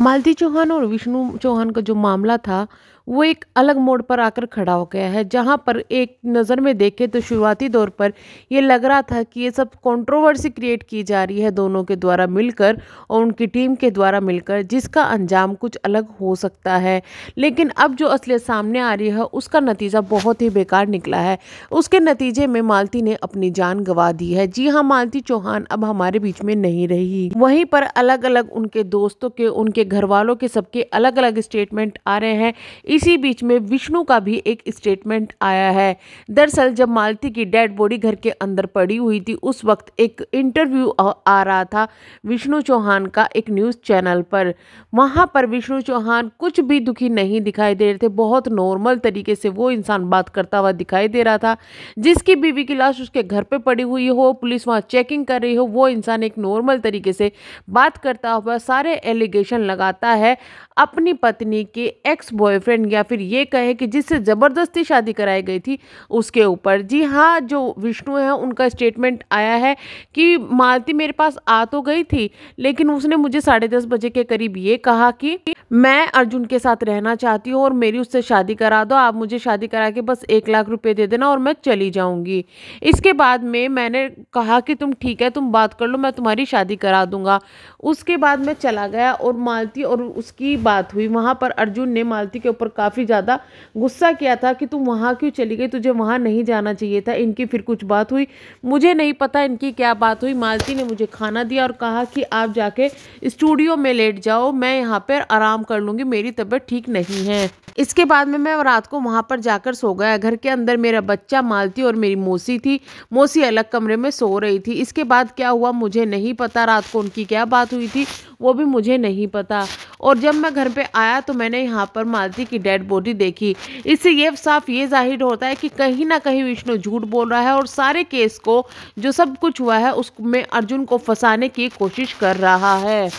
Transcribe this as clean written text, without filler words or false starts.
मालती चौहान और विष्णु चौहान का जो मामला था वो एक अलग मोड़ पर आकर खड़ा हो गया है, जहां पर एक नज़र में देखे तो शुरुआती दौर पर ये लग रहा था कि ये सब कंट्रोवर्सी क्रिएट की जा रही है दोनों के द्वारा मिलकर और उनकी टीम के द्वारा मिलकर, जिसका अंजाम कुछ अलग हो सकता है। लेकिन अब जो असलियत सामने आ रही है उसका नतीजा बहुत ही बेकार निकला है। उसके नतीजे में मालती ने अपनी जान गंवा दी है। जी हाँ, मालती चौहान अब हमारे बीच में नहीं रही। वहीं पर अलग अलग उनके दोस्तों के, उनके घर वालों के, सबके अलग अलग स्टेटमेंट आ रहे हैं। इसी बीच में विष्णु का भी एक स्टेटमेंट आया है। दरअसल जब मालती की डेड बॉडी घर के अंदर पड़ी हुई थी उस वक्त एक इंटरव्यू आ रहा था विष्णु चौहान का एक न्यूज़ चैनल पर। वहां पर विष्णु चौहान कुछ भी दुखी नहीं दिखाई दे रहे थे। बहुत नॉर्मल तरीके से वो इंसान बात करता हुआ दिखाई दे रहा था। जिसकी बीवी की लाश उसके घर पे पड़ी हुई हो, पुलिस वहां चेकिंग कर रही हो, वो इंसान एक नॉर्मल तरीके से बात करता हुआ सारे एलिगेशन लगाता है अपनी पत्नी के एक्स बॉयफ्रेंड या फिर ये कहे कि जिससे ज़बरदस्ती शादी कराई गई थी उसके ऊपर। जी हाँ, जो विष्णु है उनका स्टेटमेंट आया है कि मालती मेरे पास आ तो गई थी, लेकिन उसने मुझे 10:30 बजे के करीब ये कहा कि मैं अर्जुन के साथ रहना चाहती हूँ और मेरी उससे शादी करा दो, आप मुझे शादी करा के बस 1 लाख रुपए दे देना और मैं चली जाऊंगी। इसके बाद में मैंने कहा कि तुम ठीक है, तुम बात कर लो, मैं तुम्हारी शादी करा दूंगा। उसके बाद मैं चला गया और मालती और उसकी बात हुई। वहां पर अर्जुन ने मालती के ऊपर काफ़ी ज़्यादा गुस्सा किया था कि तुम वहाँ क्यों चली गई, तुझे वहाँ नहीं जाना चाहिए था। इनकी फिर कुछ बात हुई, मुझे नहीं पता इनकी क्या बात हुई। मालती ने मुझे खाना दिया और कहा कि आप जाके स्टूडियो में लेट जाओ, मैं यहाँ पर आराम कर लूँगी, मेरी तबीयत ठीक नहीं है। इसके बाद में मैं रात को वहाँ पर जाकर सो गया। घर के अंदर मेरा बच्चा, मालती और मेरी मौसी थी। मौसी अलग कमरे में सो रही थी। इसके बाद क्या हुआ मुझे नहीं पता, रात को उनकी क्या बात हुई थी वो भी मुझे नहीं पता। और जब मैं घर पे आया तो मैंने यहाँ पर मालती की डेड बॉडी देखी। इससे ये साफ ये जाहिर होता है कि कहीं ना कहीं विष्णु झूठ बोल रहा है और सारे केस को, जो सब कुछ हुआ है उसमें अर्जुन को फंसाने की कोशिश कर रहा है।